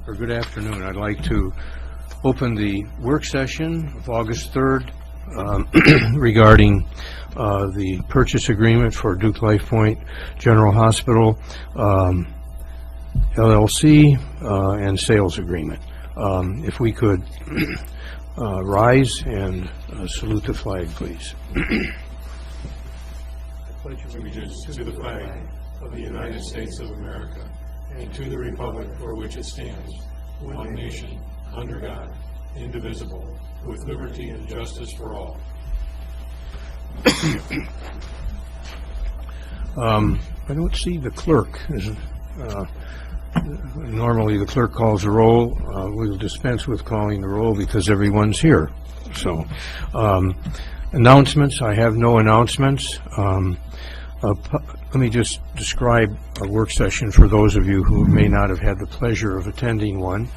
or good afternoon. I'd like to open the work session of August 3rd regarding the purchase agreement for Duke Life Point General Hospital LLC and sales agreement. If we could rise and salute the flag, please. I pledge allegiance to the flag of the United States of America and to the republic for which it stands, one nation, under God, indivisible, with liberty and justice for all. I don't see the clerk. Normally the clerk calls the roll. We'll dispense with calling the roll because everyone's here. So, announcements. I have no announcements. Let me just describe a work session for those of you who may not have had the pleasure of attending one.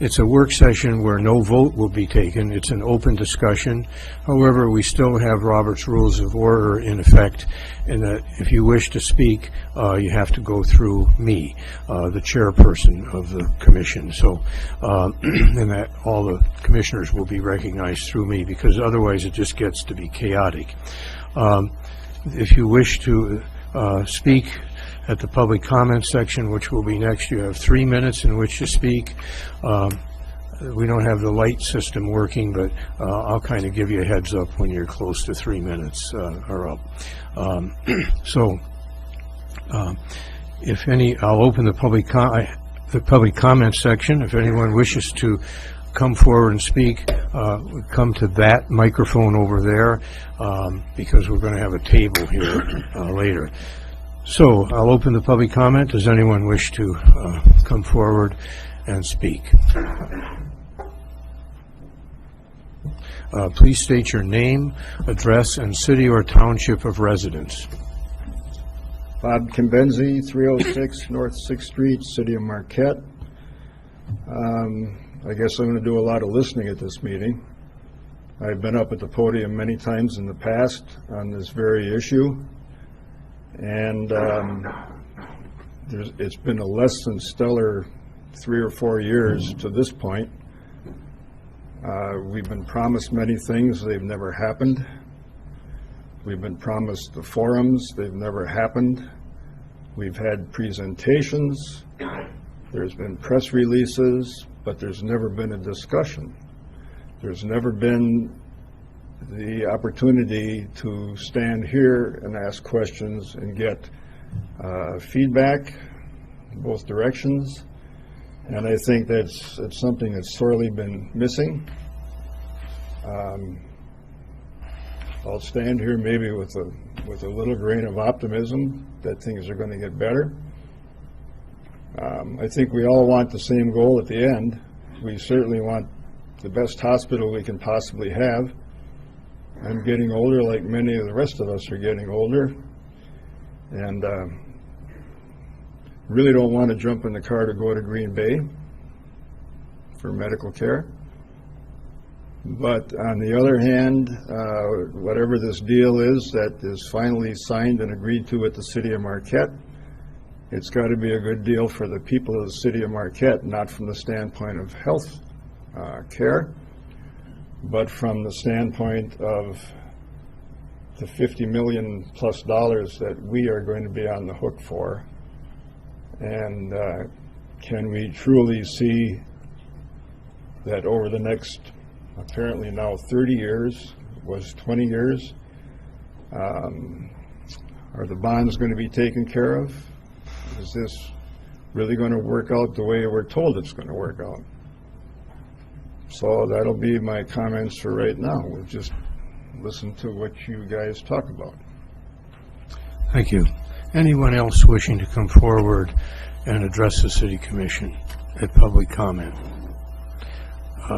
It's a work session where no vote will be taken. It's an open discussion. However, we still have Robert's Rules of Order in effect, and that if you wish to speak, you have to go through me, the chairperson of the commission. So, and that all the commissioners will be recognized through me, because otherwise it just gets to be chaotic. If you wish to speak at the public comment section, which will be next, you have 3 minutes in which to speak. We don't have the light system working, but I'll kind of give you a heads up when you're close to 3 minutes are up. If any, I'll open the public comment section. If anyone wishes to come forward and speak, come to that microphone over there, because we're going to have a table here later. So I'll open the public comment. Does anyone wish to come forward and speak? Please state your name, address, and city or township of residence. Bob Kimbenzi, 306 North 6th Street, City of Marquette. I guess I'm going to do a lot of listening at this meeting. I've been up at the podium many times in the past on this very issue, and it's been a less than stellar 3 or 4 years to this point. We've been promised many things. They've never happened. We've been promised the forums. They've never happened. We've had presentations. There's been press releases, but there's never been a discussion. There's never been the opportunity to stand here and ask questions and get feedback in both directions. And I think it's something that's sorely been missing. I'll stand here maybe with a little grain of optimism that things are going to get better. I think we all want the same goal at the end. We certainly want the best hospital we can possibly have. I'm getting older, like many of the rest of us are getting older, and really don't want to jump in the car to go to Green Bay for medical care. But on the other hand, whatever this deal is that is finally signed and agreed to at the City of Marquette, it's got to be a good deal for the people of the City of Marquette, not from the standpoint of health care, but from the standpoint of the $50 million plus that we are going to be on the hook for. And can we truly see that over the next, apparently now 30 years, was 20 years, are the bonds going to be taken care of? Is this really going to work out the way we're told it's going to work out? So that'll be my comments for right now. We'll just listen to what you guys talk about. Thank you. Anyone else wishing to come forward and address the City Commission at public comment?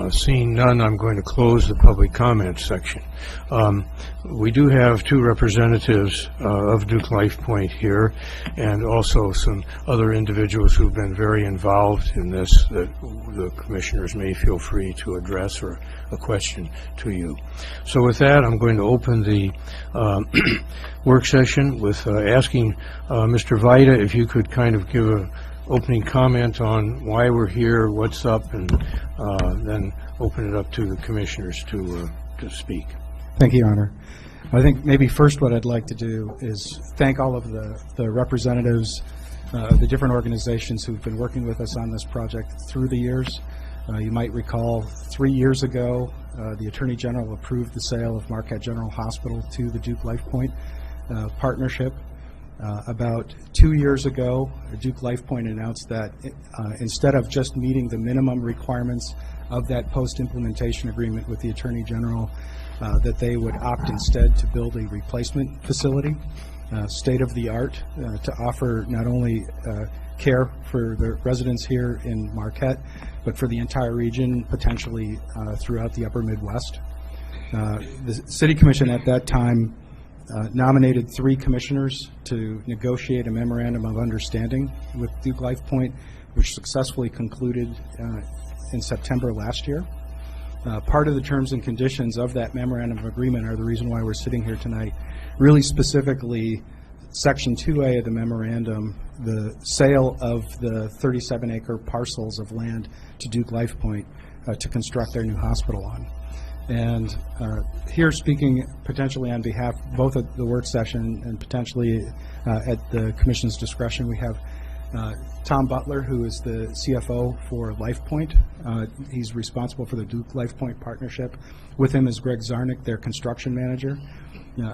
Seeing none, I'm going to close the public comment section. We do have 2 representatives of Duke Life Point here, and also some other individuals who've been very involved in this that the commissioners may feel free to address or a question to you. So with that, I'm going to open the work session with asking Mr. Vida if you could kind of give a opening comment on why we're here, what's up, and then open it up to the commissioners to speak. Thank you, Your Honor. I think maybe first what I'd like to do is thank all of the representatives of the different organizations who've been working with us on this project through the years. You might recall 3 years ago, the Attorney General approved the sale of Marquette General Hospital to the Duke LifePoint partnership. About 2 years ago, Duke LifePoint announced that instead of just meeting the minimum requirements of that post-implementation agreement with the Attorney General, that they would opt instead to build a replacement facility, state-of-the-art, to offer not only care for the residents here in Marquette, but for the entire region, potentially throughout the upper Midwest. The City Commission at that time nominated 3 commissioners to negotiate a memorandum of understanding with Duke LifePoint, which successfully concluded in September last year. Part of the terms and conditions of that memorandum of agreement are the reason why we're sitting here tonight. Really specifically, Section 2A of the memorandum, the sale of the 37-acre parcels of land to Duke LifePoint to construct their new hospital on. And here speaking potentially on behalf both of the work session and potentially at the Commission's discretion, we have Tom Butler, who is the CFO for LifePoint. He's responsible for the Duke LifePoint partnership. With him is Greg Zarnick, their construction manager.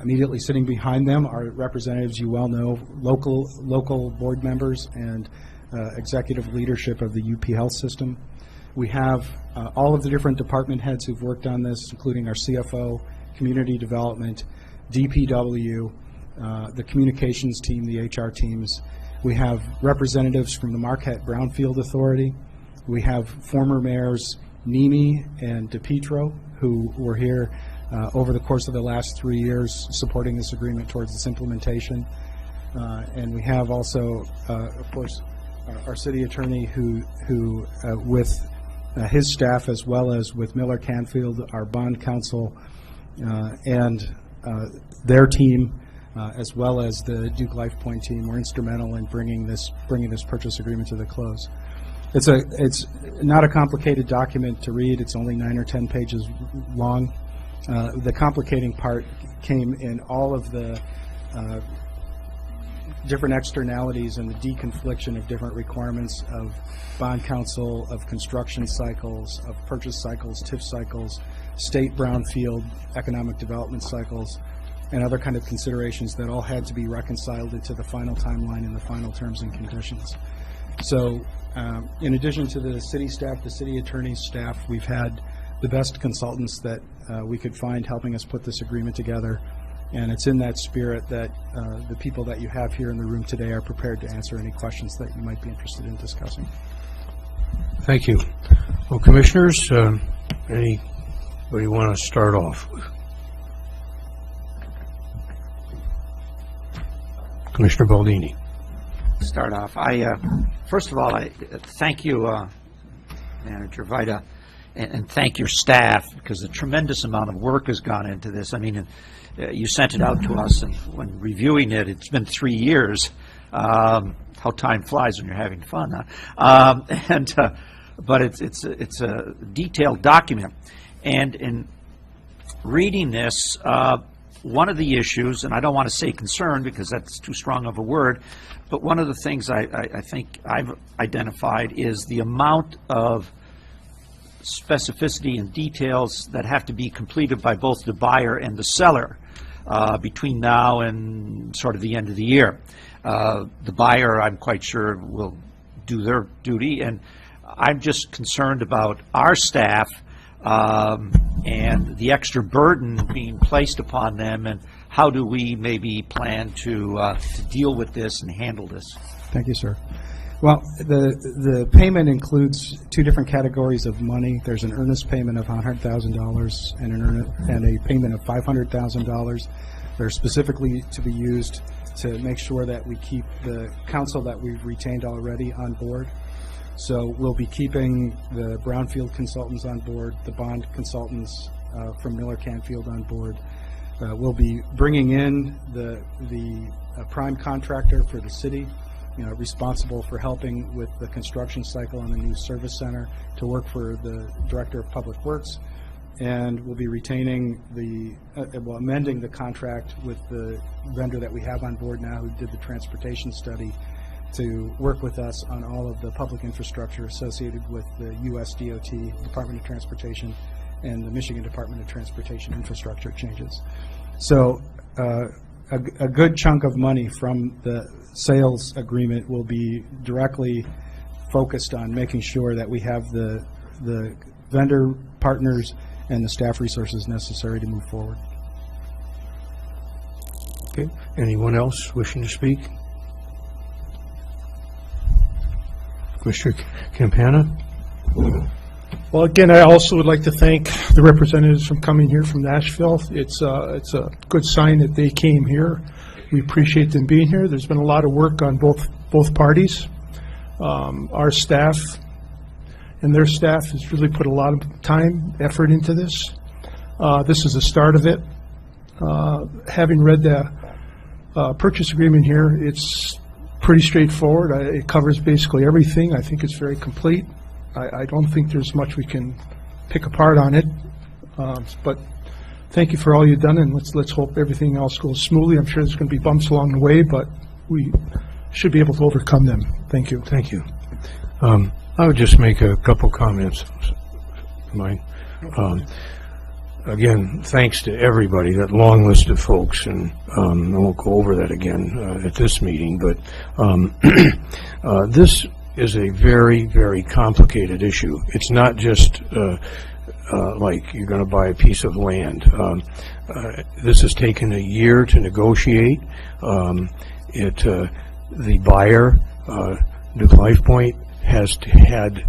Immediately sitting behind them are representatives you well know, local board members and executive leadership of the UP Health System. We have all of the different department heads who've worked on this, including our CFO, community development, DPW, the communications team, the HR teams. We have representatives from the Marquette Brownfield Authority. We have former mayors Nemi and DePietro, who were here over the course of the last 3 years supporting this agreement towards its implementation. And we have also, of course, our city attorney who with his staff, as well as with Miller Canfield, our bond counsel, and their team, as well as the Duke LifePoint team, were instrumental in bringing this purchase agreement to the close. It's not a complicated document to read. It's only 9 or 10 pages long. The complicating part came in all of the different externalities and the deconfliction of different requirements of bond counsel, of construction cycles, of purchase cycles, TIF cycles, state brownfield economic development cycles, and other kind of considerations that all had to be reconciled into the final timeline and the final terms and conditions. So in addition to the city staff, the city attorney's staff, we've had the best consultants that we could find helping us put this agreement together. And it's in that spirit that the people that you have here in the room today are prepared to answer any questions that you might be interested in discussing. Thank you. Well, commissioners, anybody want to start off? Commissioner Baldini. Start off. First of all, I thank you, Manager Vita, and thank your staff, because a tremendous amount of work has gone into this. I mean, you sent it out to us, and when reviewing it, it's been 3 years. How time flies when you're having fun, huh? But it's a detailed document, and in reading this, one of the issues, and I don't want to say concern because that's too strong of a word, but one of the things I think I've identified is the amount of specificity and details that have to be completed by both the buyer and the seller between now and sort of the end of the year. The buyer, I'm quite sure, will do their duty, and I'm just concerned about our staff and the extra burden being placed upon them, and how do we maybe plan to deal with this and handle this? Thank you, sir. Well, the payment includes 2 different categories of money. There's an earnest payment of $100,000 and a payment of $500,000. They're specifically to be used to make sure that we keep the counsel that we've retained already on board. So we'll be keeping the brownfield consultants on board, the bond consultants from Miller Canfield on board. We'll be bringing in the prime contractor for the city responsible for helping with the construction cycle on the new service center, to work for the Director of Public Works, and we'll be retaining amending the contract with the vendor that we have on board now, who did the transportation study, to work with us on all of the public infrastructure associated with the U.S. DOT, Department of Transportation, and the Michigan Department of Transportation infrastructure changes. So a good chunk of money from the sales agreement will be directly focused on making sure that we have the vendor partners and the staff resources necessary to move forward. Okay. Anyone else wishing to speak? Commissioner Campana? Well, again, I also would like to thank the representatives from coming here from Nashville. It's a good sign that they came here. We appreciate them being here. There's been a lot of work on both parties. Our staff and their staff has really put a lot of time, effort into this. This is the start of it. Having read the purchase agreement here, it's pretty straightforward. It covers basically everything. I think it's very complete. I don't think there's much we can pick apart on it, but thank you for all you've done, and let's hope everything else goes smoothly. I'm sure there's going to be bumps along the way, but we should be able to overcome them. Thank you. Thank you. I would just make a couple comments. Mine. Again, thanks to everybody, that long list of folks, and I won't go over that again at this meeting, but this is a very, very complicated issue. It's not just like you're going to buy a piece of land. This has taken a year to negotiate. The buyer, Duke LifePoint, has had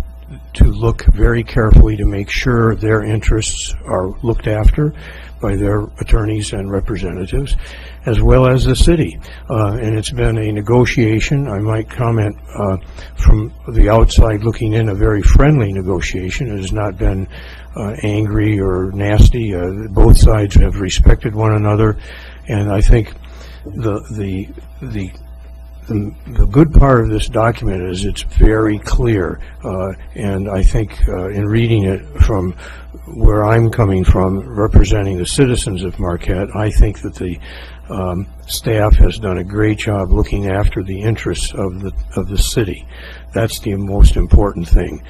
to look very carefully to make sure their interests are looked after by their attorneys and representatives, as well as the city. And it's been a negotiation. I might comment from the outside looking in, a very friendly negotiation. It has not been angry or nasty. Both sides have respected one another, and I think the good part of this document is it's very clear, and I think in reading it from where I'm coming from, representing the citizens of Marquette, I think that the staff has done a great job looking after the interests of the city. That's the most important thing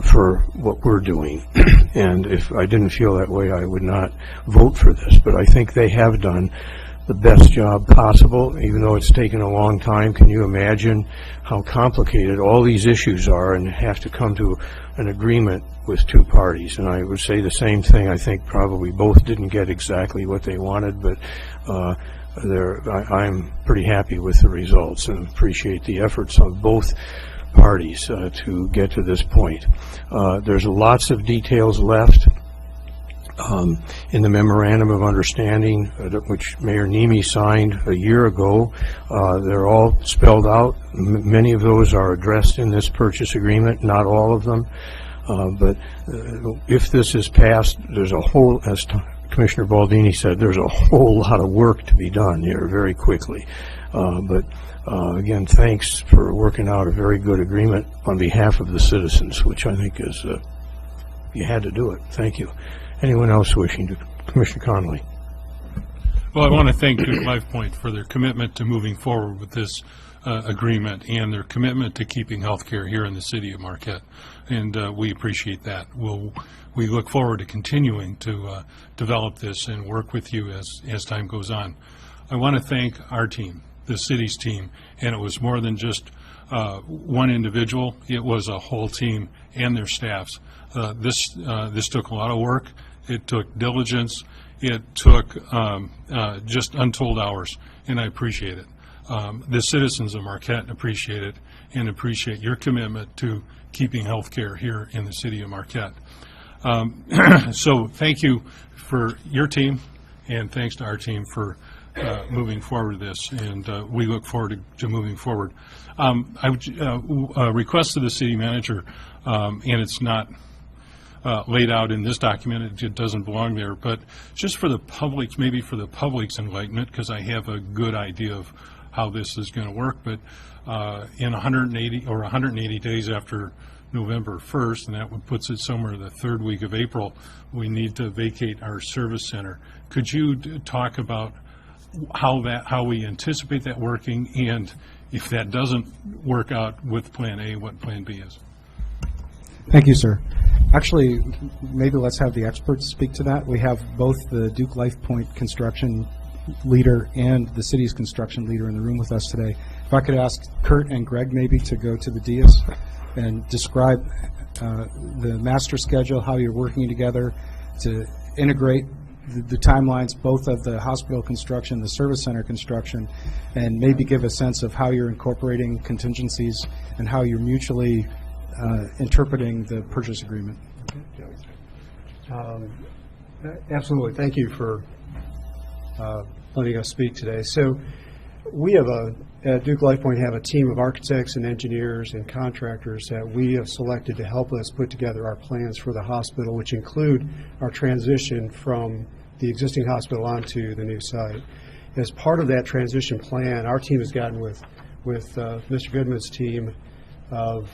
for what we're doing. And if I didn't feel that way, I would not vote for this. But I think they have done the best job possible, even though it's taken a long time. Can you imagine how complicated all these issues are and have to come to an agreement with two parties? And I would say the same thing. I think probably both didn't get exactly what they wanted, but I'm pretty happy with the results and appreciate the efforts of both parties to get to this point. There's lots of details left. In the memorandum of understanding, which Mayor Nemi signed a year ago, they're all spelled out. Many of those are addressed in this purchase agreement, not all of them. But if this is passed, there's a whole, as Commissioner Baldini said, there's a whole lot of work to be done here very quickly. But again, thanks for working out a very good agreement on behalf of the citizens, which I think is, you had to do it. Thank you. Anyone else wishing to? Commissioner Connolly. Well, I want to thank Duke LifePoint for their commitment to moving forward with this agreement and their commitment to keeping health care here in the city of Marquette. And we appreciate that. We look forward to continuing to develop this and work with you as time goes on. I want to thank our team, the city's team, and it was more than just one individual. It was a whole team and their staffs. This took a lot of work. It took diligence. It took just untold hours, and I appreciate it. The citizens of Marquette appreciate it and appreciate your commitment to keeping health care here in the city of Marquette. So thank you for your team, and thanks to our team for moving forward with this, and we look forward to moving forward. I would request of the city manager, and it's not laid out in this document, it doesn't belong there, but just for the public, maybe for the public's enlightenment, because I have a good idea of how this is going to work, but in 180 days after November 1st, and that puts it somewhere the third week of April, we need to vacate our service center. Could you talk about how we anticipate that working, and if that doesn't work out with Plan A, what Plan B is? Thank you, sir. Actually, maybe let's have the experts speak to that. We have both the Duke Life Point construction leader and the city's construction leader in the room with us today. If I could ask Kurt and Greg maybe to go to the dais and describe the master schedule, how you're working together to integrate the timelines, both of the hospital construction, the service center construction, and maybe give a sense of how you're incorporating contingencies and how you're mutually interpreting the purchase agreement. Absolutely. Thank you for letting us speak today. So we have at Duke Life Point have a team of architects and engineers and contractors that we have selected to help us put together our plans for the hospital, which include our transition from the existing hospital onto the new site. As part of that transition plan, our team has gotten with Mr. Goodman's team of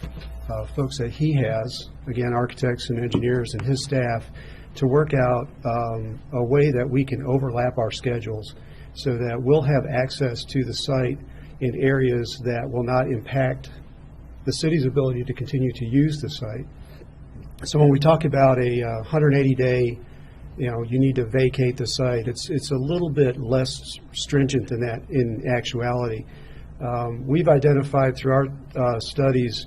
folks that he has, again, architects and engineers and his staff, to work out a way that we can overlap our schedules so that we'll have access to the site in areas that will not impact the city's ability to continue to use the site. So when we talk about a 180-day, you need to vacate the site, it's a little bit less stringent than that in actuality. We've identified through our studies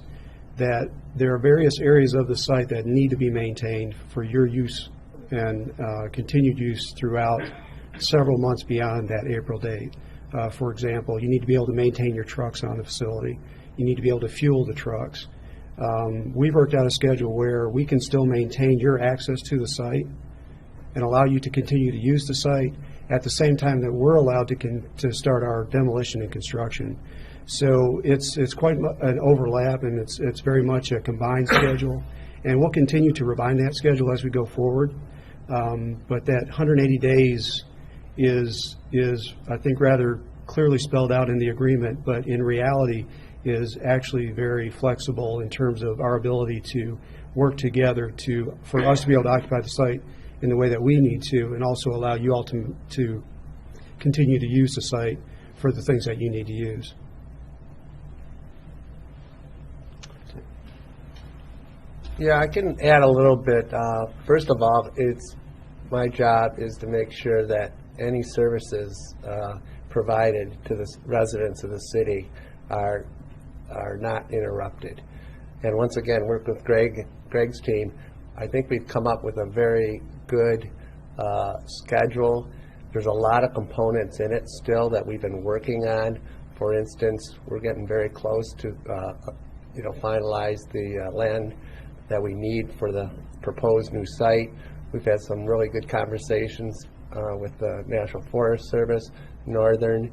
that there are various areas of the site that need to be maintained for your use and continued use throughout several months beyond that April date. For example, you need to be able to maintain your trucks on the facility. You need to be able to fuel the trucks. We've worked out a schedule where we can still maintain your access to the site and allow you to continue to use the site at the same time that we're allowed to start our demolition and construction. So it's quite an overlap, and it's very much a combined schedule, and we'll continue to refine that schedule as we go forward. But that 180 days is I think rather clearly spelled out in the agreement, but in reality is actually very flexible in terms of our ability to work together for us to be able to occupy the site in the way that we need to, and also allow you all to continue to use the site for the things that you need to use. Yeah, I can add a little bit. First of all, my job is to make sure that any services provided to the residents of the city are not interrupted. And once again, work with Greg's team. I think we've come up with a very good schedule. There's a lot of components in it still that we've been working on. For instance, we're getting very close to finalize the land that we need for the proposed new site. We've had some really good conversations with the National Forest Service, Northern.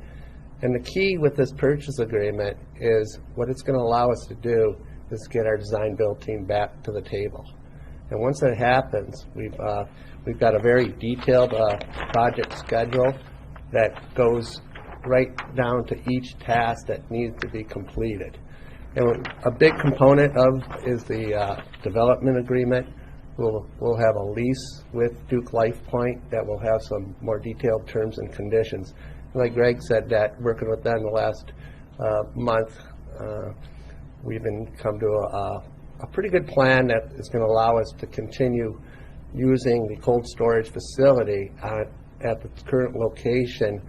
And the key with this purchase agreement is what it's going to allow us to do is get our design build team back to the table. And once that happens, we've got a very detailed project schedule that goes right down to each task that needs to be completed. And a big component is the development agreement. We'll have a lease with Duke Life Point that will have some more detailed terms and conditions. And like Greg said, that working with them the last month, we've come to a pretty good plan that is going to allow us to continue using the cold storage facility at the current location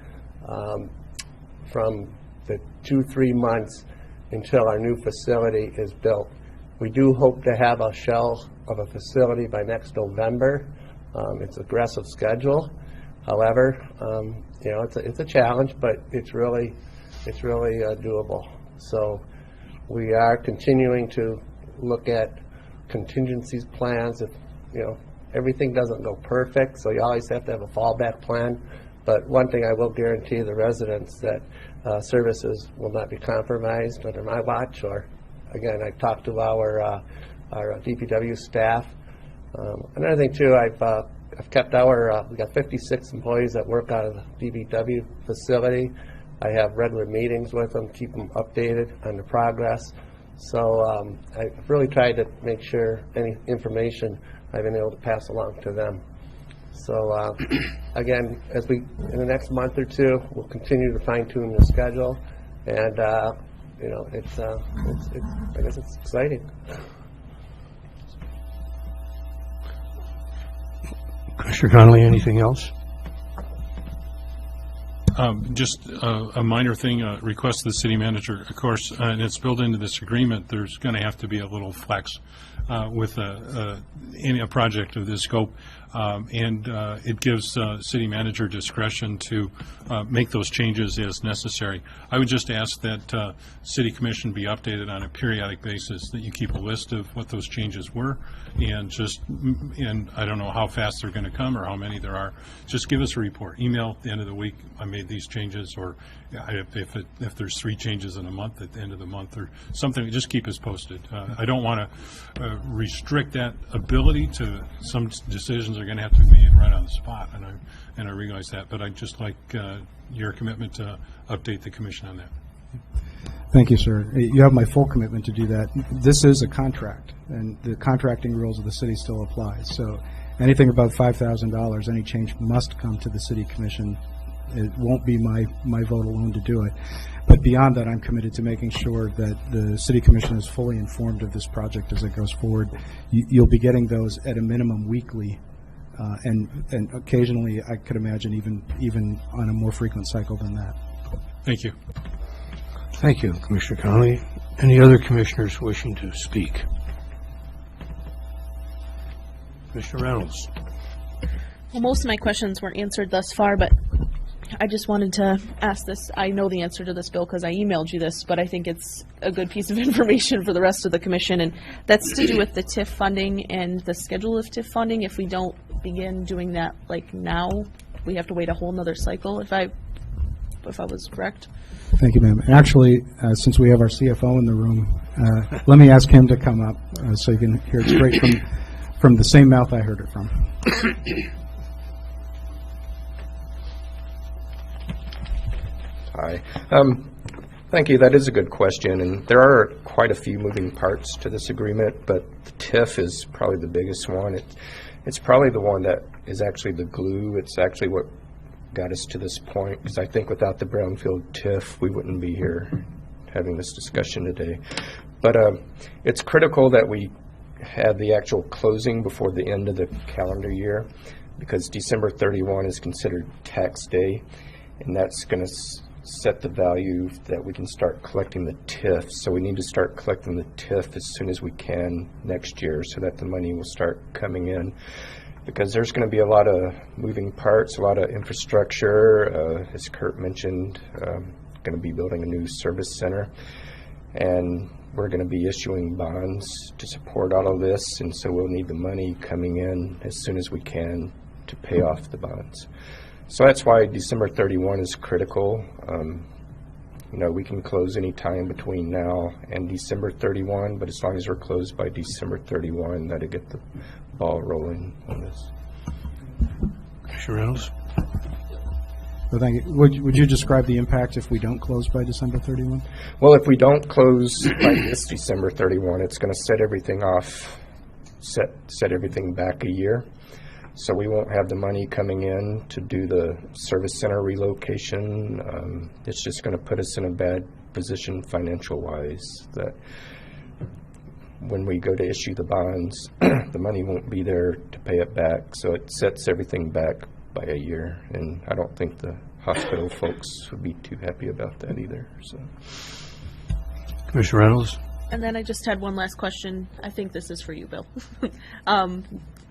from the 2-3 months until our new facility is built. We do hope to have a shell of a facility by next November. It's an aggressive schedule. However, it's a challenge, but it's really doable. So we are continuing to look at contingencies plans. If everything doesn't go perfect, so you always have to have a fallback plan. But one thing I will guarantee the residents that services will not be compromised under my watch. Or again, I've talked to our DPW staff. Another thing too, I've kept we got 56 employees that work out of the DPW facility. I have regular meetings with them, keep them updated on the progress. So I've really tried to make sure any information I've been able to pass along to them. So again, in the next month or two, we'll continue to fine tune the schedule, and you know, I guess it's exciting. Commissioner Connolly, anything else? Just a minor thing, request of the city manager, of course, and it's built into this agreement, there's going to have to be a little flex with any project of this scope, and it gives city manager discretion to make those changes as necessary. I would just ask that city commission be updated on a periodic basis, that you keep a list of what those changes were, and and I don't know how fast they're going to come or how many there are. Just give us a report. Email at the end of the week, I made these changes, or if there's 3 changes in a month at the end of the month or something, just keep us posted. I don't want to restrict that ability to some decisions are going to have to be made right on the spot, and I realize that, but I'd just like your commitment to update the commission on that. Thank you, sir. You have my full commitment to do that. This is a contract, and the contracting rules of the city still apply. So anything above $5,000, any change must come to the city commission. It won't be my vote alone to do it. But beyond that, I'm committed to making sure that the city commission is fully informed of this project as it goes forward. You'll be getting those at a minimum weekly, and occasionally, I could imagine even on a more frequent cycle than that. Thank you. Thank you, Commissioner Connolly. Any other commissioners wishing to speak? Commissioner Reynolds. Well, most of my questions weren't answered thus far, but I just wanted to ask this. I know the answer to this, Bill, because I emailed you this, but I think it's a good piece of information for the rest of the commission, and that's to do with the TIF funding and the schedule of TIF funding. If we don't begin doing that like now, we have to wait a whole nother cycle, if I was correct. Thank you, ma'am. Actually, since we have our CFO in the room, let me ask him to come up so you can hear it straight from the same mouth I heard it from. Hi. Thank you. That is a good question, and there are quite a few moving parts to this agreement, but the TIF is probably the biggest one. It's probably the one that is actually the glue. It's actually what got us to this point, because I think without the brownfield TIF, we wouldn't be here having this discussion today. But it's critical that we have the actual closing before the end of the calendar year, because December 31 is considered tax day, and that's going to set the value that we can start collecting the TIF. So we need to start collecting the TIF as soon as we can next year so that the money will start coming in, because there's going to be a lot of moving parts, a lot of infrastructure. As Kurt mentioned, going to be building a new service center, and we're going to be issuing bonds to support all of this, and so we'll need the money coming in as soon as we can to pay off the bonds. So that's why December 31 is critical. You know, we can close any time between now and December 31, but as long as we're closed by December 31, that'll get the ball rolling on this. Commissioner Reynolds. Well, thank you. Would you describe the impact if we don't close by December 31? Well, if we don't close by this December 31, it's going to set everything off, set everything back a year. So we won't have the money coming in to do the service center relocation. It's just going to put us in a bad position financial-wise, that when we go to issue the bonds, the money won't be there to pay it back. So it sets everything back by a year, and I don't think the hospital folks would be too happy about that either. So, Commissioner Reynolds. And then I just had one last question. I think this is for you, Bill.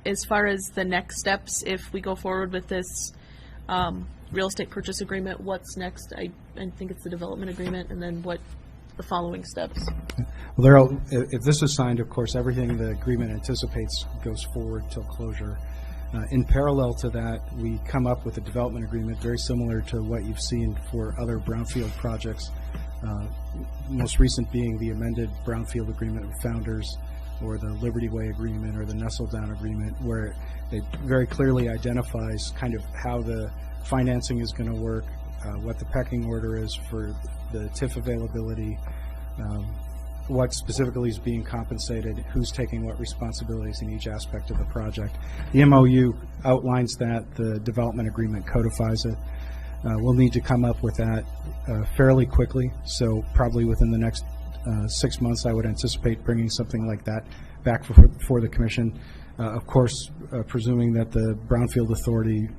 As far as the next steps, if we go forward with this real estate purchase agreement, what's next? I think it's the development agreement, and then what the following steps? Well, if this is signed, of course, everything the agreement anticipates goes forward till closure. In parallel to that, we come up with a development agreement very similar to what you've seen for other brownfield projects, most recent being the amended brownfield agreement with Founders, or the Liberty Way agreement, or the Nestle Down agreement, where it very clearly identifies kind of how the financing is going to work, what the pecking order is for the TIF availability, what specifically is being compensated, who's taking what responsibilities in each aspect of the project. The MOU outlines that, the development agreement codifies it. We'll need to come up with that fairly quickly, so probably within the next 6 months, I would anticipate bringing something like that back for the commission. Of course, presuming that the Brownfield Authority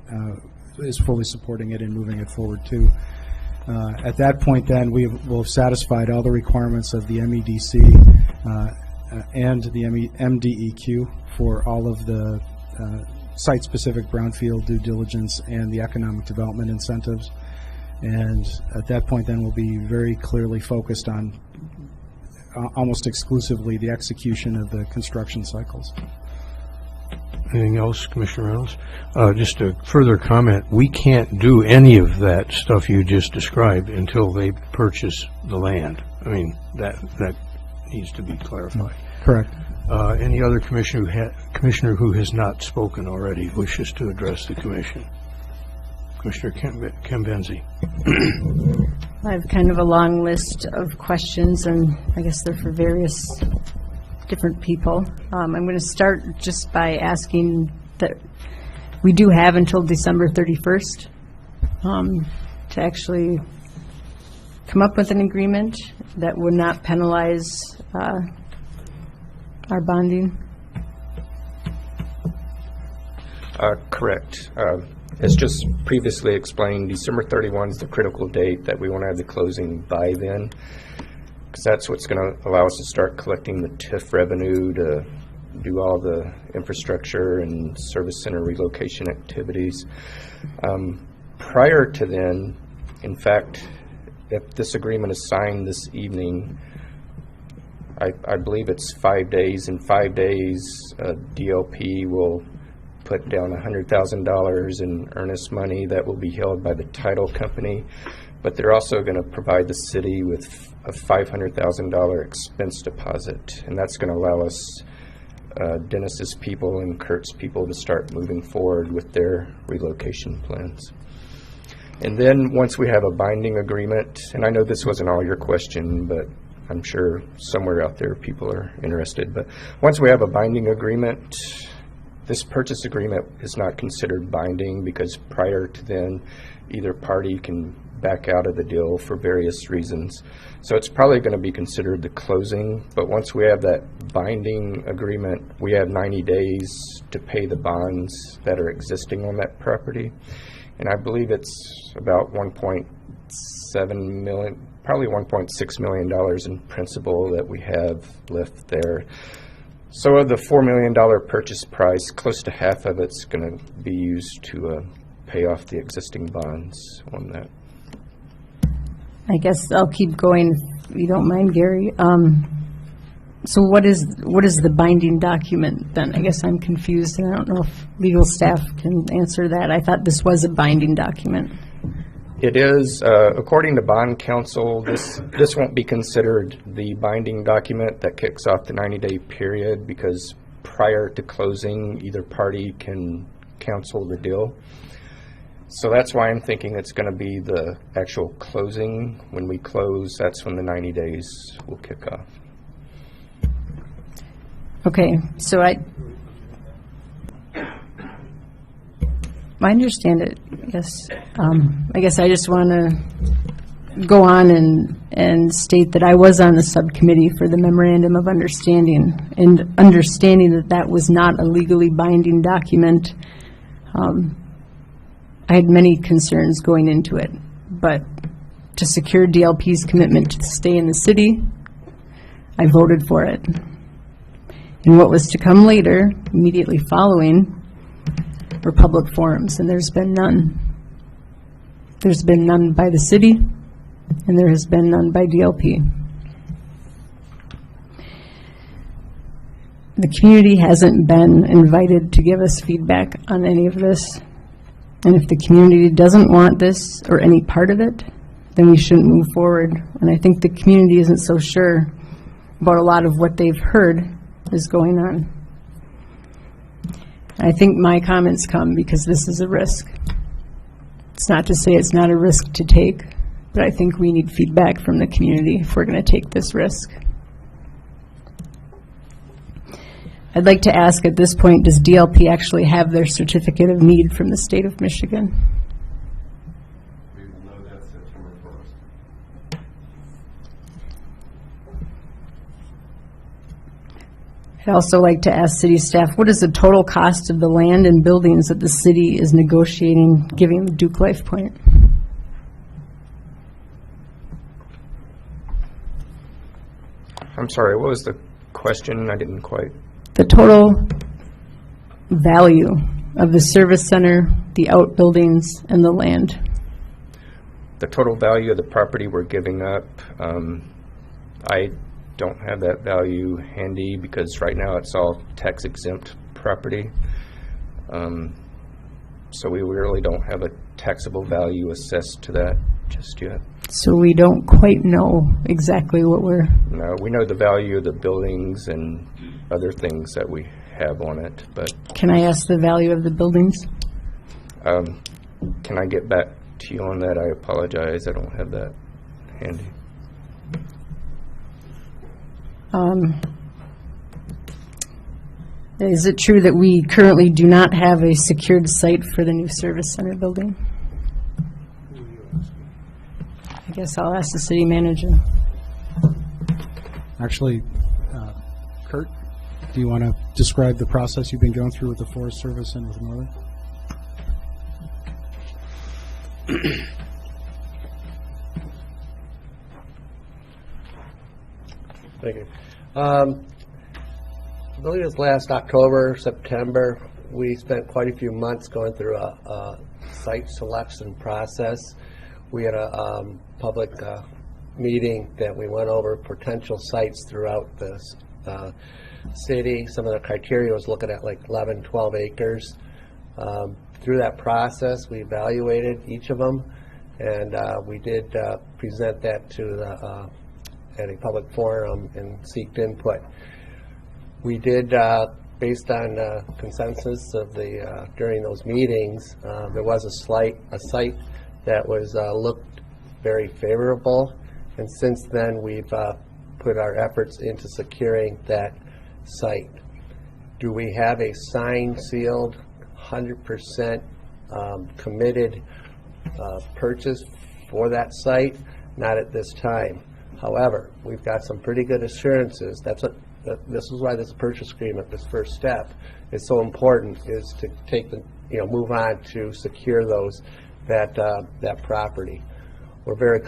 is fully supporting it and moving it forward too. At that point, then, we will have satisfied all the requirements of the MEDC and the MDEQ for all of the site-specific brownfield due diligence and the economic development incentives. And at that point, then, we'll be very clearly focused on almost exclusively the execution of the construction cycles. Anything else, Commissioner Reynolds? Just a further comment, we can't do any of that stuff you just described until they purchase the land. I mean, that needs to be clarified. Correct. Any other commissioner who has not spoken already wishes to address the commission? Commissioner Kembenzi. I have kind of a long list of questions, and I guess they're for various different people. I'm going to start just by asking that we do have until December 31st to actually come up with an agreement that would not penalize our bonding. Correct. As just previously explained, December 31 is the critical date that we want to have the closing by then, because that's what's going to allow us to start collecting the TIF revenue to do all the infrastructure and service center relocation activities. Prior to then, in fact, if this agreement is signed this evening, I believe it's 5 days. In 5 days, DLP will put down $100,000 in earnest money that will be held by the title company, but they're also going to provide the city with a $500,000 expense deposit, and that's going to allow us, Dennis's people and Kurt's people, to start moving forward with their relocation plans. And then once we have a binding agreement, and I know this wasn't all your question, but I'm sure somewhere out there people are interested, but once we have a binding agreement, this purchase agreement is not considered binding because prior to then, either party can back out of the deal for various reasons. So it's probably going to be considered the closing, but once we have that binding agreement, we have 90 days to pay the bonds that are existing on that property. And I believe it's about $1.7 million, probably $1.6 million in principal that we have left there. So of the $4 million purchase price, close to half of it's going to be used to pay off the existing bonds on that. I guess I'll keep going if you don't mind, Gary. So what is the binding document then? I guess I'm confused, and I don't know if legal staff can answer that. I thought this was a binding document. It is, according to bond counsel, this won't be considered the binding document that kicks off the 90-day period, because prior to closing, either party can cancel the deal. So that's why I'm thinking it's going to be the actual closing. When we close, that's when the 90 days will kick off. Okay, so I understand it. I guess I just want to go on and state that I was on the subcommittee for the memorandum of understanding, and understanding that that was not a legally binding document. I had many concerns going into it, but to secure DLP's commitment to stay in the city, I voted for it. And what was to come later, immediately following, were public forums, and there's been none. There's been none by the city, and there has been none by DLP. The community hasn't been invited to give us feedback on any of this. And if the community doesn't want this or any part of it, then we shouldn't move forward. And I think the community isn't so sure about a lot of what they've heard is going on. I think my comments come because this is a risk. It's not to say it's not a risk to take, but I think we need feedback from the community if we're going to take this risk. I'd like to ask at this point, does DLP actually have their certificate of need from the state of Michigan? We will know that September 1st. I'd also like to ask city staff, what is the total cost of the land and buildings that the city is negotiating giving Duke Life Point? I'm sorry, what was the question? I didn't quite. The total value of the service center, the outbuildings, and the land. The total value of the property we're giving up, I don't have that value handy because right now it's all tax exempt property. So we really don't have a taxable value assessed to that just yet. So we don't quite know exactly what we're... No, we know the value of the buildings and other things that we have on it, but Can I ask the value of the buildings? can I get back to you on that? I apologize, I don't have that handy. Is it true that we currently do not have a secured site for the new service center building? I guess I'll ask the city manager. Actually, Kurt, do you want to describe the process you've been going through with the Forest Service and with Northern? Thank you. I believe it was last October, September, we spent quite a few months going through a site selection process. We had a public meeting that we went over potential sites throughout the city. Some of the criteria was looking at like 11, 12 acres. Through that process, we evaluated each of them, and we did present that to the at a public forum and seeked input. We did, based on consensus of the during those meetings, there was a site that was looked very favorable, and since then we've put our efforts into securing that site. Do we have a signed, sealed, 100% committed purchase for that site? Not at this time. However, we've got some pretty good assurances. This is why this purchase agreement, this first step, is so important, is to take the, move on to secure that property. We're very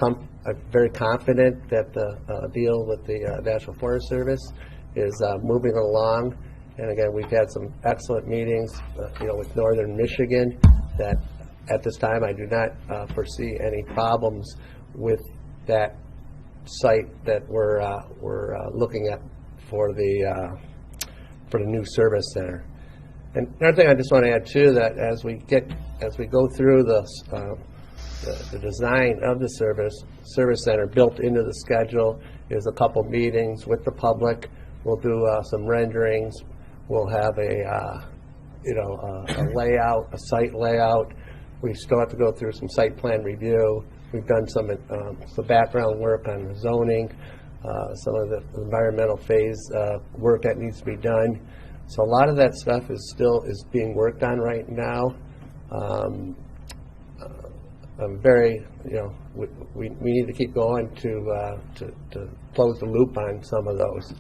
confident that the deal with the National Forest Service is moving along. And again, we've had some excellent meetings, with Northern Michigan. That at this time, I do not foresee any problems with that site that we're looking at for the new service center. And another thing I just want to add too, that as we go through the design of the service center, built into the schedule is a couple meetings with the public. We'll do some renderings. We'll have a layout, a site layout. We still have to go through some site plan review. We've done some background work on the zoning, some of the environmental phase work that needs to be done. So a lot of that stuff is being worked on right now. I'm very, we need to keep going to close the loop on some of those.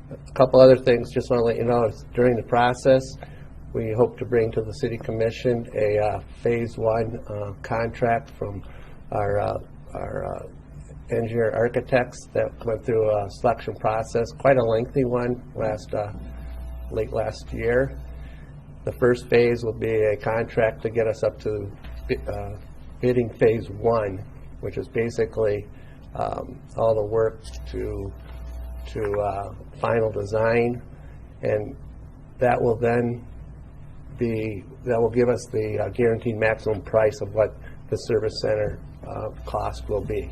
A couple other things, just want to let you know, during the process, we hope to bring to the City Commission a Phase 1 contract from our engineer architects that went through a selection process, quite a lengthy one, late last year. The first phase will be a contract to get us up to bidding Phase 1, which is basically all the work to final design, and that will then give us the guaranteed maximum price of what the service center cost will be.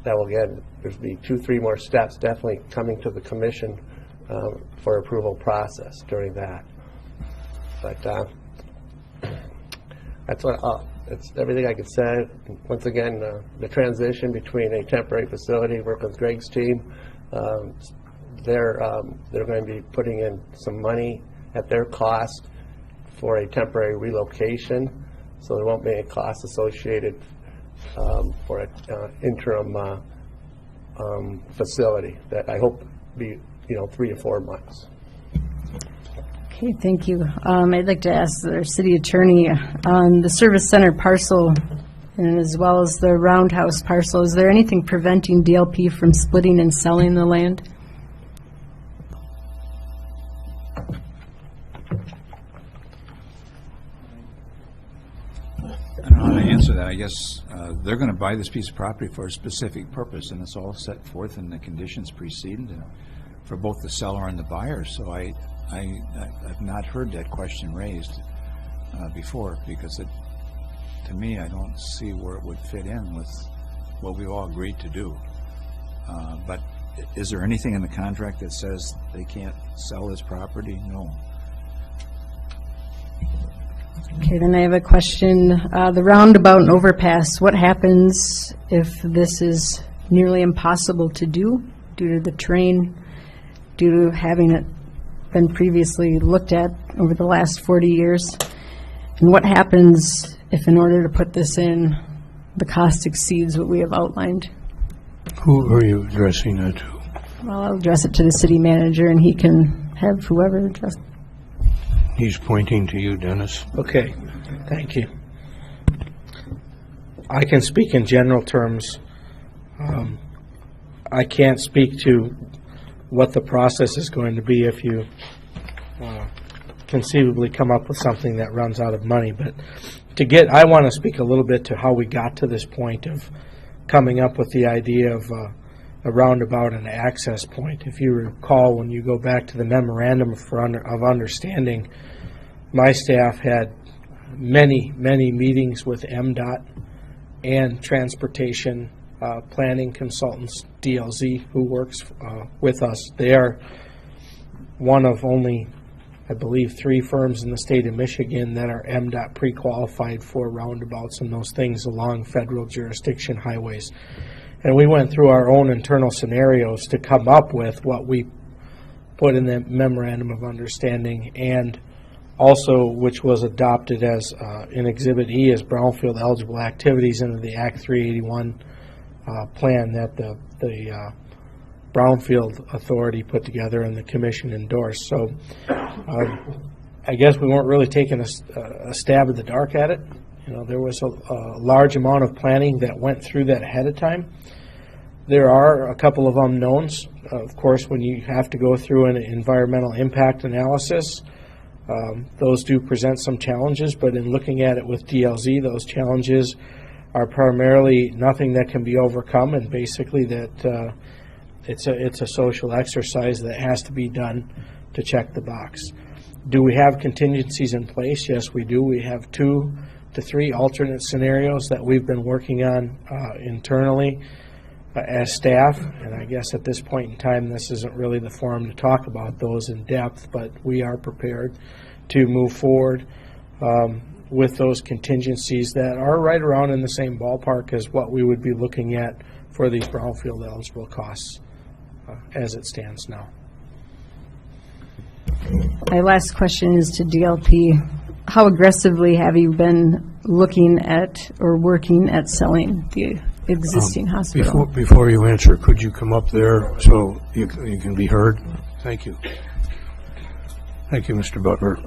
That will, again, there's be 2-3 more steps definitely coming to the commission for approval process during that. But That's what, it's everything I could say. Once again, the transition between a temporary facility, working with Greg's team, they're going to be putting in some money at their cost for a temporary relocation, so there won't be any cost associated for an interim facility that I hope be 3 to 4 months. Okay, thank you. I'd like to ask our city attorney on the service center parcel and as well as the roundhouse parcel, is there anything preventing DLP from splitting and selling the land? I don't know how to answer that. I guess they're going to buy this piece of property for a specific purpose, and it's all set forth in the conditions preceding for both the seller and the buyer. So I've not heard that question raised before, because to me, I don't see where it would fit in with what we've all agreed to do. But is there anything in the contract that says they can't sell this property? No. Okay, then I have a question. The roundabout and overpass, what happens if this is nearly impossible to do due to the terrain, due to having it been previously looked at over the last 40 years? And what happens if, in order to put this in, the cost exceeds what we have outlined? Who are you addressing that to? Well, I'll address it to the city manager, and he can have whoever address. He's pointing to you, Dennis. Okay, thank you. I can speak in general terms. I can't speak to what the process is going to be if you conceivably come up with something that runs out of money. But I want to speak a little bit to how we got to this point of coming up with the idea of a roundabout and an access point. If you recall, when you go back to the memorandum of understanding, my staff had many meetings with MDOT and transportation planning consultants, DLZ, who works with us. They are one of only, I believe, 3 firms in the state of Michigan that are MDOT pre-qualified for roundabouts and those things along federal jurisdiction highways. And we went through our own internal scenarios to come up with what we put in the memorandum of understanding, and also which was adopted as in Exhibit E as brownfield eligible activities under the Act 381 plan that the Brownfield Authority put together and the Commission endorsed. So I guess we weren't really taking a stab at the dark at it. There was a large amount of planning that went through that ahead of time. There are a couple of unknowns. Of course, when you have to go through an environmental impact analysis, those do present some challenges, but in looking at it with DLZ, those challenges are primarily nothing that can be overcome, and basically that it's a social exercise that has to be done to check the box. Do we have contingencies in place? Yes, we do. We have 2 to 3 alternate scenarios that we've been working on internally as staff, and I guess at this point in time this isn't really the forum to talk about those in depth, but we are prepared to move forward with those contingencies that are right around in the same ballpark as what we would be looking at for these brownfield eligible costs as it stands now. My last question is to DLP. How aggressively have you been looking at or working at selling the existing hospital? Before you answer, could you come up there so you can be heard? Thank you. Thank you, Mr. Butler.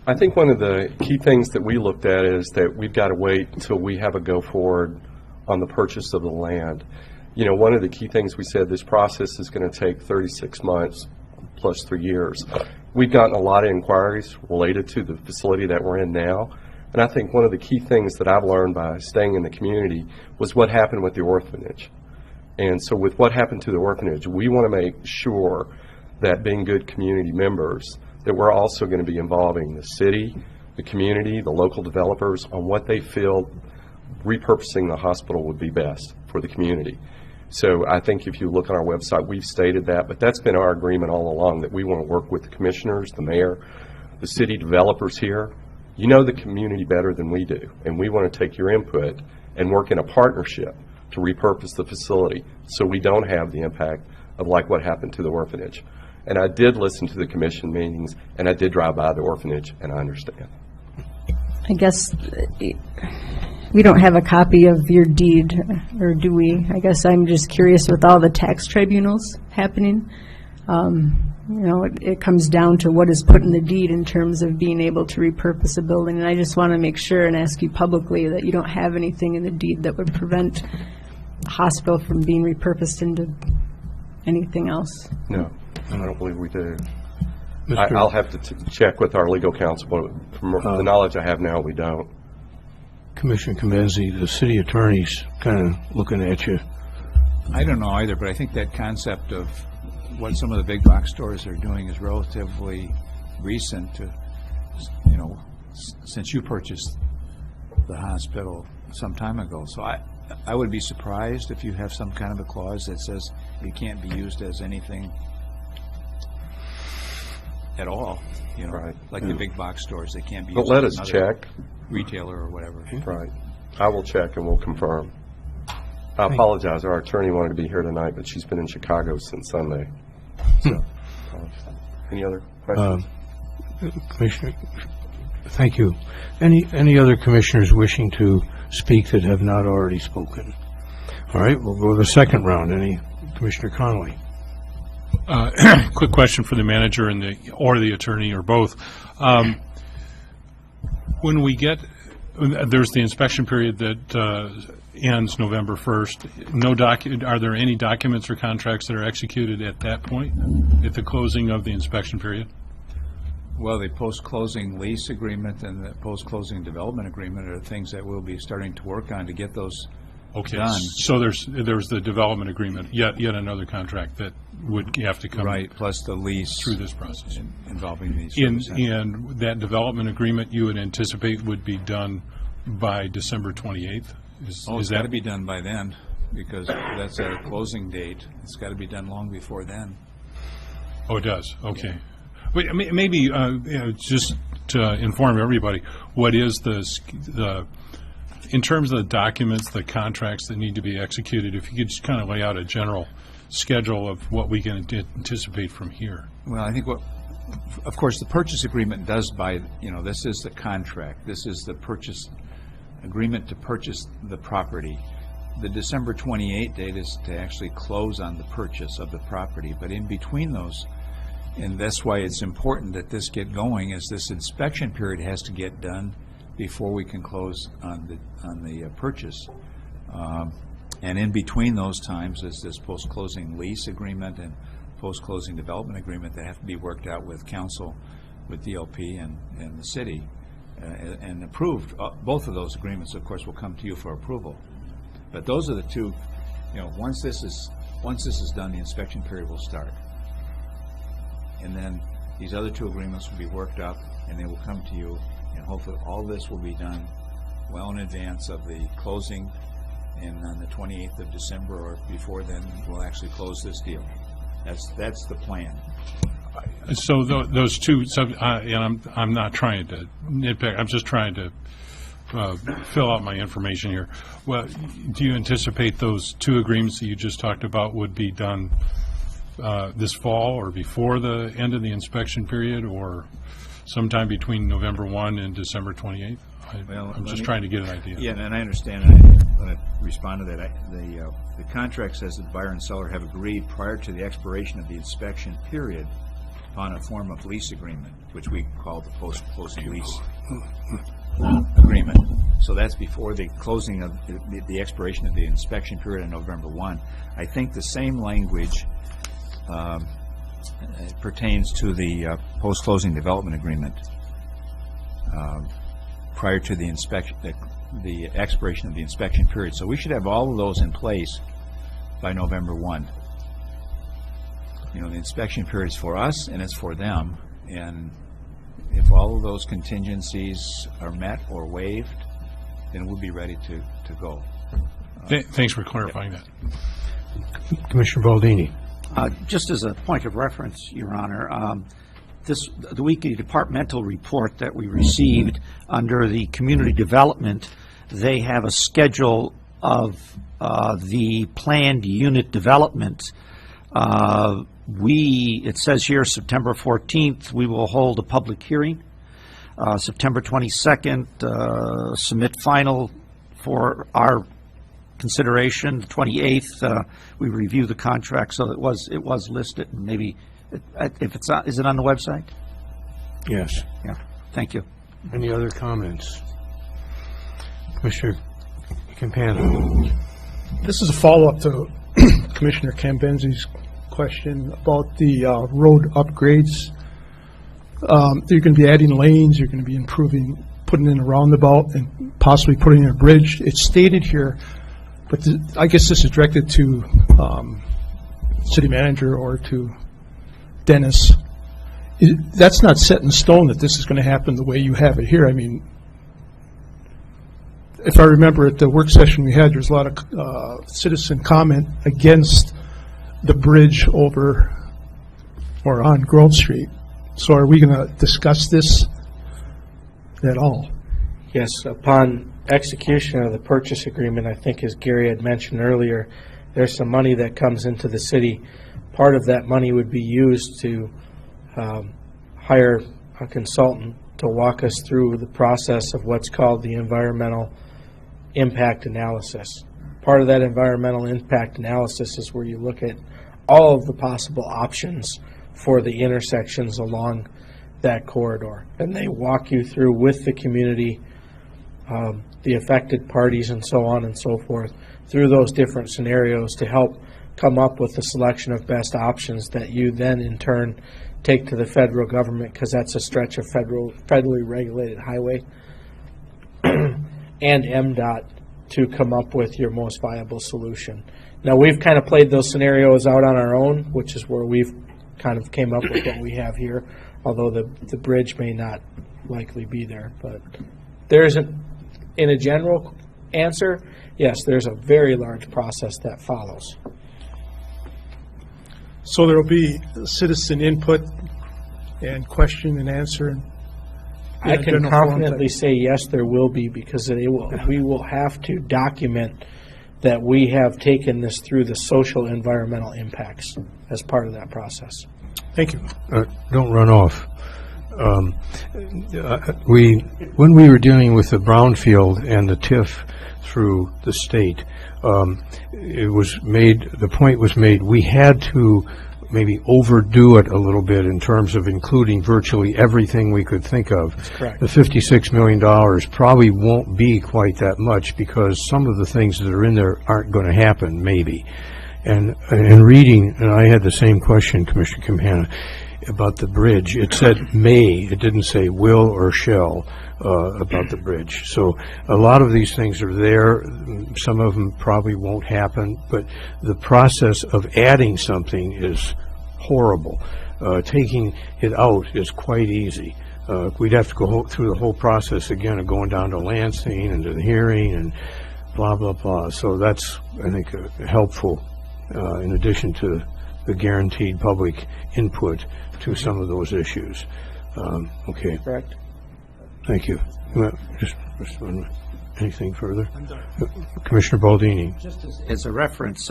I think one of the key things that we looked at is that we've got to wait until we have a go forward on the purchase of the land. One of the key things we said, this process is going to take 36 months plus 3 years. We've gotten a lot of inquiries related to the facility that we're in now. And I think one of the key things that I've learned by staying in the community was what happened with the orphanage. And so with what happened to the orphanage, we want to make sure that, being good community members, that we're also going to be involving the city, the community, the local developers on what they feel repurposing the hospital would be best for the community. So I think if you look on our website, we've stated that, but that's been our agreement all along, that we want to work with the commissioners, the mayor, the city developers here, You know the community better than we do, and we want to take your input and work in a partnership to repurpose the facility so we don't have the impact of like what happened to the orphanage. And I did listen to the commission meetings, and I did drive by the orphanage, and I understand. I guess we don't have a copy of your deed, or do we? I guess I'm just curious with all the tax tribunals happening. You know, it comes down to what is put in the deed in terms of being able to repurpose a building. And I just want to make sure and ask you publicly that you don't have anything in the deed that would prevent a hospital from being repurposed into anything else. No, I don't believe we do. Mr. I'll have to check with our legal counsel, but from the knowledge I have now, we don't. Commissioner Kamenzi, the city attorney's kind of looking at you. I don't know either, but I think that concept of what some of the big box stores are doing is relatively recent to, you know, since you purchased the hospital some time ago. So I would be surprised if you have some kind of a clause that says it can't be used as anything at all, you know, Right. like the big box stores, they can't be But used let as us another check. retailer or whatever. Right. I will check and we'll confirm. I apologize. Our attorney wanted to be here tonight, but she's been in Chicago since Sunday. So, any other questions? Commissioner, thank you. Any other commissioners wishing to speak that have not already spoken? All right, we'll go to the second round. Any Commissioner Connolly? Quick question for the manager and or the attorney or both. When we get, there's the inspection period that ends November 1st. Are there any documents or contracts that are executed at that point, at the closing of the inspection period? Well, the post-closing lease agreement and the post-closing development agreement are things that we'll be starting to work on to get those done. So there's the development agreement, yet another contract that would have to come Right, plus the lease through this process. involving these services. And that development agreement you would anticipate would be done by December 28th? It's got to be done by then, because that's our closing date. It's got to be done long before then. Oh, it does, okay. Wait, maybe, just to inform everybody, what is the, in terms of the documents, the contracts that need to be executed, if you could just kind of lay out a general schedule of what we can anticipate from here. Well, I think of course, the purchase agreement does buy, you know, this is the contract. This is the purchase agreement to purchase the property. The December 28th date is to actually close on the purchase of the property. But in between those, and that's why it's important that this get going, is this inspection period has to get done before we can close on the purchase. And in between those times is this post-closing lease agreement and post-closing development agreement that have to be worked out with council, with DLP and the city, and approved. Both of those agreements, of course, will come to you for approval. But those are the two, you know, once this is done, the inspection period will start. And then these other two agreements will be worked up and they will come to you, and hopefully all this will be done well in advance of the closing, and on the 28th of December or before then, we'll actually close this deal. That's the plan. So those two, and I'm not trying to nitpick, I'm just trying to fill out my information here. Well, do you anticipate those two agreements that you just talked about would be done this fall or before the end of the inspection period, or sometime between November 1 and December 28th? I'm just trying to get an idea. Yeah, and I understand. When I respond to that, the contract says that the buyer and seller have agreed prior to the expiration of the inspection period upon a form of lease agreement, which we call the post-closing lease agreement. So that's before the closing of the expiration of the inspection period on November 1. I think the same language pertains to the post-closing development agreement prior to the inspection, the expiration of the inspection period. So we should have all of those in place by November 1. You know, the inspection period is for us and it's for them, and if all of those contingencies are met or waived, then we'll be ready to go. Thanks for clarifying that. Commissioner Baldini. Just as a point of reference, Your Honor, the weekly departmental report that we received under the community development, they have a schedule of the planned unit development. It says here, September 14th, we will hold a public hearing. September 22nd, submit final for our consideration. The 28th, we review the contract, so it was listed. Maybe, if it's is it on the website? Yes. Yeah, thank you. Any other comments? Commissioner Campana. This is a follow-up to Commissioner Cambenzi's question about the road upgrades. You're going to be adding lanes, you're going to be improving, putting in a roundabout, and possibly putting in a bridge. It's stated here, but I guess this is directed to city manager or to Dennis. That's not set in stone that this is going to happen the way you have it here. I mean, if I remember at the work session we had, there's a lot of citizen comment against the bridge over or on Grove Street. So are we going to discuss this at all? Yes, upon execution of the purchase agreement, I think as Gary had mentioned earlier, there's some money that comes into the city. Part of that money would be used to hire a consultant to walk us through the process of what's called the environmental impact analysis. Part of that environmental impact analysis is where you look at all of the possible options for the intersections along that corridor. And they walk you through with the community, the affected parties and so on and so forth, through those different scenarios to help come up with a selection of best options that you then in turn take to the federal government, because that's a stretch of federally regulated highway, and MDOT to come up with your most viable solution. Now, we've kind of played those scenarios out on our own, which is where we've kind of came up with what we have here, although the bridge may not likely be there. But there isn't, in a general answer, yes, there's a very large process that follows. So there will be citizen input and question and answer. I can confidently say yes, there will be, because we will have to document that we have taken this through the social environmental impacts as part of that process. Thank you. Don't run off. When we were dealing with the brownfield and the TIF through the state, the point was made, we had to maybe overdo it a little bit in terms of including virtually everything we could think of. That's correct. The $56 million probably won't be quite that much, because some of the things that are in there aren't going to happen, maybe. And reading, and I had the same question, Commissioner Campana, about the bridge. It said may, it didn't say will or shall about the bridge. So a lot of these things are there. Some of them probably won't happen, but the process of adding something is horrible. Taking it out is quite easy. We'd have to go through the whole process again of going down to Lansing and to the hearing and blah, blah, blah. So that's, I think, helpful in addition to the guaranteed public input to some of those issues. Okay. Correct. Thank you. Just anything further? Commissioner Baldini. Just as a reference,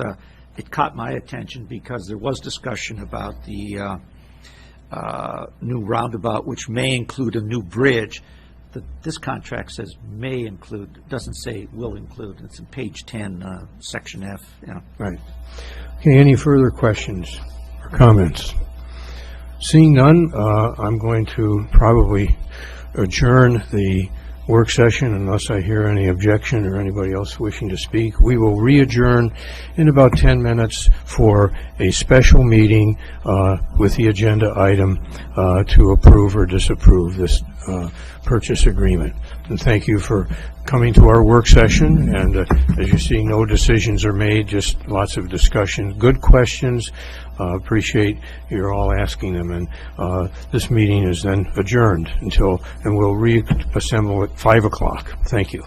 it caught my attention because there was discussion about the new roundabout, which may include a new bridge. This contract says may include, doesn't say will include. It's in page 10, section F. Yeah. Right. Okay, any further questions or comments? Seeing none, I'm going to probably adjourn the work session unless I hear any objection or anybody else wishing to speak. We will re-adjourn in about 10 minutes for a special meeting with the agenda item to approve or disapprove this purchase agreement. And thank you for coming to our work session. And as you see, no decisions are made, just lots of discussion. Good questions. Appreciate you're all asking them. And this meeting is then adjourned and we'll reassemble at 5 o'clock. Thank you.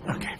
Okay.